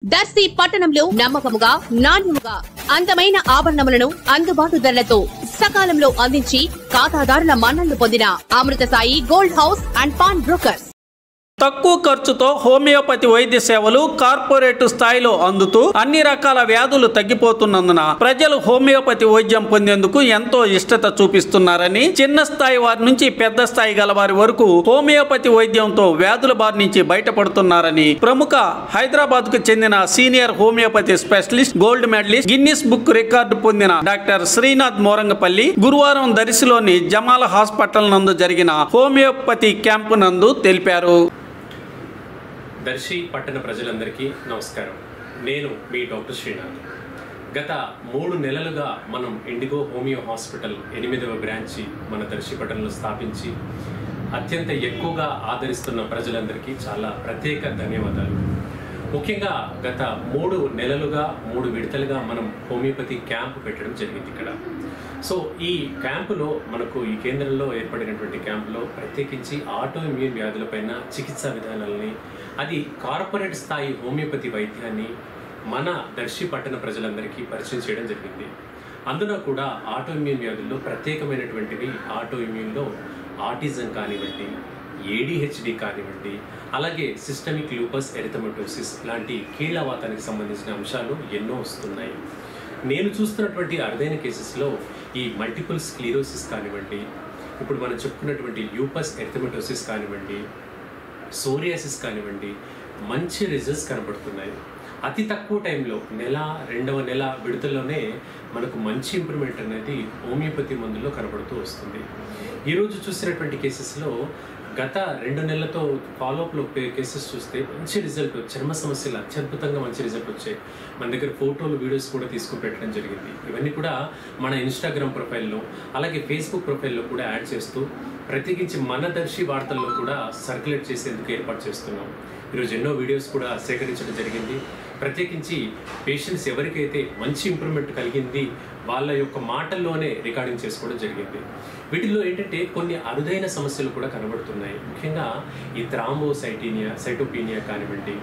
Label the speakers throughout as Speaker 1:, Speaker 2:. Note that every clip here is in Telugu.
Speaker 1: దర్శి పట్టణంలో నమ్మకముగా నాణ్యముగా అందమైన ఆభరణములను అందుబాటు ధరలతో సకాలంలో అందించి ఖాతాదారుల మన్ననలు పొందిన Amruthasai gold house and pawn brokers.
Speaker 2: తక్కువ ఖర్చుతో హోమియోపతి వైద్య సేవలు కార్పొరేట్ స్థాయిలో అందుతూ అన్ని రకాల వ్యాధులు తగ్గిపోతున్నందున ప్రజలు హోమియోపతి వైద్యం పొందేందుకు ఎంతో ఇష్టత చూపిస్తున్నారని, చిన్న స్థాయి వారి నుంచి పెద్ద స్థాయి గల వారి వరకు హోమియోపతి వైద్యంతో వ్యాధుల బారి నుంచి బయటపడుతున్నారని ప్రముఖ హైదరాబాద్ కు చెందిన senior homeopathy specialist, gold medalist, Guinness book record పొందిన డాక్టర్ శ్రీనాథ్ మోరంగపల్లి గురువారం దర్శిలోని జమాల్ హాస్పిటల్ నందు జరిగిన హోమియోపతి క్యాంపు నందు తెలిపారు.
Speaker 3: దర్శి పట్టణ ప్రజలందరికీ నమస్కారం. నేను మీ డాక్టర్ శ్రీనాథ్. గత 3 నెలలుగా మనం ఇండిగో హోమియో హాస్పిటల్ 8వ బ్రాంచి మన దర్శి పట్టణంలో స్థాపించి అత్యంత ఎక్కువగా ఆదరిస్తున్న ప్రజలందరికీ చాలా ప్రత్యేక ధన్యవాదాలు. ముఖ్యంగా గత 3 నెలలుగా 3 విడతలుగా మనం హోమియోపతి క్యాంపు పెట్టడం జరిగింది ఇక్కడ. సో ఈ క్యాంపులో మనకు ఈ కేంద్రంలో ఏర్పడినటువంటి క్యాంపులో ప్రత్యేకించి ఆటో ఇమ్యూన్ వ్యాధులపైన చికిత్సా విధానాలని, అది కార్పొరేట్ స్థాయి హోమియోపతి వైద్యాన్ని మన దర్శి పట్టణ ప్రజలందరికీ పరిచయం చేయడం జరిగింది. అందులో కూడా ఆటో ఇమ్యూన్ వ్యాధుల్లో ప్రత్యేకమైనటువంటివి, ఆటో ఇమ్యూన్లో ఆటిజం కానివ్వండి, ADHD కానివ్వండి, అలాగే సిస్టమిక్ లూపస్ ఎరిథమెటోసిస్ లాంటి కీళ్ళవాతానికి సంబంధించిన అంశాలు ఎన్నో వస్తున్నాయి. నేను చూస్తున్నటువంటి అరుదైన కేసెస్లో ఈ మల్టిపుల్ స్క్లీరోసిస్ కానివ్వండి, ఇప్పుడు మనం చెప్పుకున్నటువంటి లూపస్ ఎరిథమెటోసిస్ కానివ్వండి, సోరియాసిస్ కానివ్వండి, మంచి రిజల్ట్స్ కనబడుతున్నాయి. అతి తక్కువ టైంలో రెండవ నెల విడుదలలోనే మనకు మంచి ఇంప్రూవ్మెంట్ అనేది హోమియోపతి మందులో కనబడుతూ వస్తుంది. ఈరోజు చూసినటువంటి కేసెస్లో గత 2 నెలలతో ఫాలోఅప్లో కేసెస్ చూస్తే మంచి రిజల్ట్, చర్మ సమస్యలు అత్యద్భుతంగా మంచి రిజల్ట్ వచ్చాయి. మన దగ్గర ఫోటోలు, వీడియోస్ కూడా తీసుకుని పెట్టడం జరిగింది. ఇవన్నీ కూడా మన ఇన్స్టాగ్రామ్ ప్రొఫైల్లో, అలాగే ఫేస్బుక్ ప్రొఫైల్లో కూడా యాడ్ చేస్తూ ప్రత్యేకించి మన దర్శి వార్తల్లో కూడా సర్క్యులేట్ చేసేందుకు ఏర్పాటు చేస్తున్నాం. ఈరోజు ఎన్నో వీడియోస్ కూడా సేకరించడం జరిగింది. ప్రత్యేకించి పేషెంట్స్ ఎవరికైతే మంచి ఇంప్రూవ్మెంట్ కలిగింది వాళ్ళ యొక్క మాటల్లోనే రికార్డింగ్ చేసుకోవడం జరిగింది. వీటిల్లో ఏంటంటే కొన్ని అరుదైన సమస్యలు కూడా కనబడుతున్నాయి. ముఖ్యంగా ఈ సైటోపీనియా కానివ్వండి,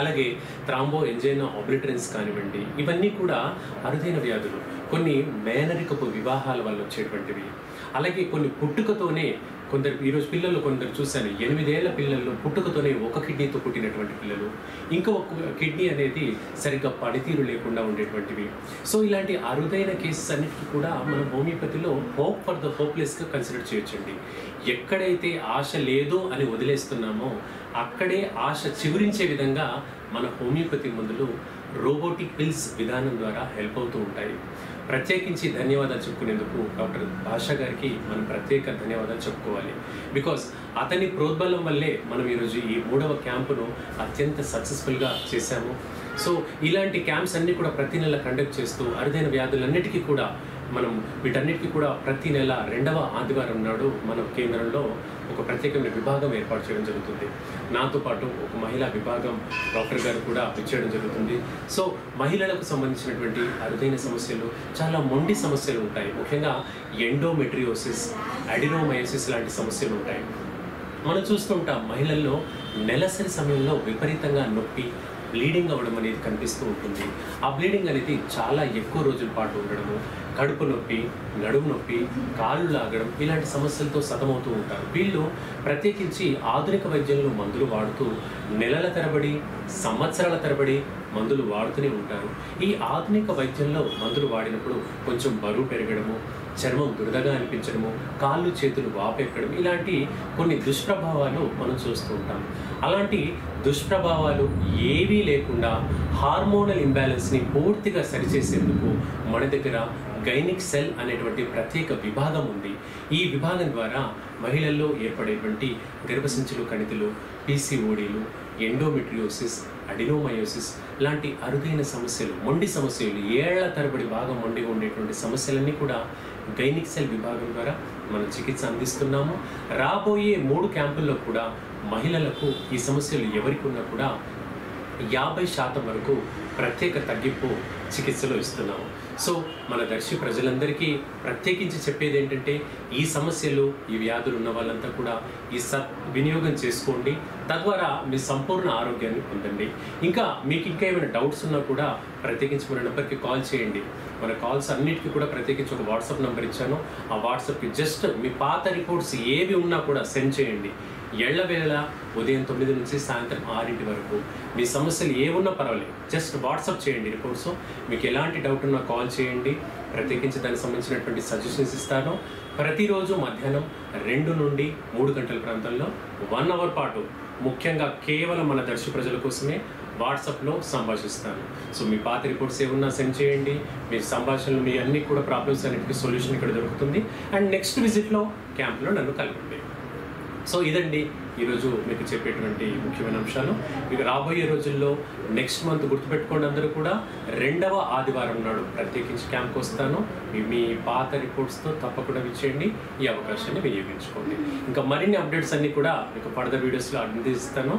Speaker 3: అలాగే థ్రాంబో ఎంజైనా ఆబ్లిటరెన్స్ కానివ్వండి, ఇవన్నీ కూడా అరుదైన వ్యాధులు. కొన్ని మేనరికపు వివాహాల వల్ల వచ్చేటువంటివి, అలాగే కొన్ని పుట్టుకతోనే కొందరు, ఈరోజు పిల్లలు కొందరు చూశాను, 8 ఏళ్ల పిల్లల్లో పుట్టుకతోనే ఒక కిడ్నీతో పుట్టినటువంటి పిల్లలు, ఇంకొక కిడ్నీ అనేది సరిగ్గా పనితీరు లేకుండా ఉండేటువంటివి. సో ఇలాంటి అరుదైన కేసెస్ అన్నిటికీ కూడా మనం హోమియోపతిలో హోప్ ఫర్ ద హోప్లెస్గా కన్సిడర్ చేయొచ్చండి. ఎక్కడైతే ఆశ లేదు అని వదిలేస్తున్నామో అక్కడే ఆశ చిగురించే విధంగా మన హోమియోపతి మందులు రోబోటిక్ పిల్స్ విధానం ద్వారా హెల్ప్ అవుతూ ఉంటాయి. ప్రత్యేకించి ధన్యవాదాలు చెప్పుకునేందుకు డాక్టర్ భాషా గారికి మనం ప్రత్యేక ధన్యవాదాలు చెప్పుకోవాలి. బికాస్ అతని ప్రోద్బలం వల్లే మనం ఈరోజు ఈ 3వ క్యాంపును అత్యంత సక్సెస్ఫుల్గా చేశాము. సో ఇలాంటి క్యాంప్స్ అన్నీ కూడా ప్రతి నెల కండక్ట్ చేస్తూ అరుదైన వ్యాధులన్నిటికీ కూడా మనం వీటన్నిటికీ కూడా ప్రతి నెల 2వ ఆదివారం నాడు మన కేంద్రంలో ఒక ప్రత్యేకమైన విభాగం ఏర్పాటు చేయడం జరుగుతుంది. నాతో పాటు ఒక మహిళా విభాగం డాక్టర్ గారు కూడా ఇచ్చేయడం జరుగుతుంది. సో మహిళలకు సంబంధించినటువంటి అరుదైన సమస్యలు, చాలా మొండి సమస్యలు ఉంటాయి. ముఖ్యంగా ఎండోమెట్రియోసిస్, అడినోమయోసిస్ లాంటి సమస్యలు ఉంటాయి. మనం చూస్తుంటాం మహిళల్లో నెలసరి సమయంలో విపరీతంగా నొప్పి, బ్లీడింగ్ అవ్వడం అనేది కనిపిస్తూ ఉంటుంది. ఆ బ్లీడింగ్ అనేది చాలా ఎక్కువ రోజుల పాటు ఉండడము, కడుపు నొప్పి, నడుము నొప్పి, కాళ్ళు లాగడం, ఇలాంటి సమస్యలతో సతమవుతూ ఉంటారు. వీళ్ళు ప్రత్యేకించి ఆధునిక వైద్యంలో మందులు వాడుతూ నెలల తరబడి, సంవత్సరాల తరబడి మందులు వాడుతూనే ఉంటారు. ఈ ఆధునిక వైద్యంలో మందులు వాడినప్పుడు కొంచెం బరువు పెరగడము, చర్మం దురదగా అనిపించడము, కాళ్ళు చేతులు వాపెక్కడం, ఇలాంటి కొన్ని దుష్ప్రభావాలు మనం చూస్తూ ఉంటాం. అలాంటి దుష్ప్రభావాలు ఏవీ లేకుండా హార్మోనల్ ఇంబ్యాలెన్స్ని పూర్తిగా సరిచేసేందుకు మన దగ్గర గైనిక్ సెల్ అనేటువంటి ప్రత్యేక విభాగం ఉంది. ఈ విభాగం ద్వారా మహిళల్లో ఏర్పడేటువంటి గర్భసంచులు కణితులు, PCODలు, ఎండోమెట్రియోసిస్, అడినోమయోసిస్ లాంటి అరుదైన సమస్యలు, మొండి సమస్యలు, ఏళ్ల తరబడి బాగా మొండిగా ఉండేటువంటి సమస్యలన్నీ కూడా గైనిక్ సెల్ విభాగం ద్వారా మనం చికిత్స అందిస్తున్నాము. రాబోయే 3 క్యాంపుల్లో కూడా మహిళలకు ఈ సమస్యలు ఎవరికి ఉన్నా కూడా 50% వరకు ప్రత్యేక తగ్గింపు చికిత్సలు ఇస్తున్నాము. సో మన దర్శి ప్రజలందరికీ ప్రత్యేకించి చెప్పేది ఏంటంటే, ఈ సమస్యలు ఈ వ్యాధులు ఉన్న వాళ్ళంతా కూడా ఈ వినియోగం చేసుకోండి. తద్వారా మీ సంపూర్ణ ఆరోగ్యాన్ని పొందండి. ఇంకా మీకు ఇంకా ఏమైనా డౌట్స్ ఉన్నా కూడా ప్రత్యేకించి మన నెంబర్కి కాల్ చేయండి. మన కాల్స్ అన్నిటికీ కూడా ప్రత్యేకించి ఒక వాట్సాప్ నెంబర్ ఇచ్చాను. ఆ వాట్సాప్కి జస్ట్ మీ పాత రిపోర్ట్స్ ఏవి ఉన్నా కూడా సెండ్ చేయండి. ఎళ్ళవేళ ఉదయం 9 నుంచి సాయంత్రం 6 వరకు మీ సమస్యలు ఏమున్నా పర్వాలేదు, జస్ట్ వాట్సాప్ చేయండి రిపోర్ట్స్. మీకు ఎలాంటి డౌట్ ఉన్నా కాల్ చేయండి. ప్రత్యేకించి దానికి సంబంధించినటువంటి సజెషన్స్ ఇస్తాను. ప్రతిరోజు మధ్యాహ్నం 2 నుండి 3 గంటల ప్రాంతంలో 1 అవర్ పాటు ముఖ్యంగా కేవలం మన దర్శి ప్రజల కోసమే వాట్సాప్లో సంభాషిస్తాను. సో మీ పాత రిపోర్ట్స్ ఏమన్నా సెండ్ చేయండి. మీ సంభాషణలు, మీ అన్ని కూడా ప్రాబ్లమ్స్ అన్నిటికీ సొల్యూషన్ ఇక్కడ దొరుకుతుంది. అండ్ నెక్స్ట్ విజిట్లో క్యాంప్లో నన్ను కలవండి. సో ఇదండి ఈరోజు మీకు చెప్పేటువంటి ముఖ్యమైన అంశాలు. మీకు రాబోయే రోజుల్లో నెక్స్ట్ మంత్ గుర్తుపెట్టుకోండి, అందరూ కూడా 2వ ఆదివారం నాడు ప్రత్యేకించి క్యాంప్కి వస్తాను. మీ పాత రిపోర్ట్స్తో తప్పకుండా ఇచ్చేయండి. ఈ అవకాశాన్ని వినియోగించుకోండి. ఇంకా మరిన్ని అప్డేట్స్ అన్నీ కూడా మీకు ఫర్దర్ వీడియోస్లో అందిస్తాను.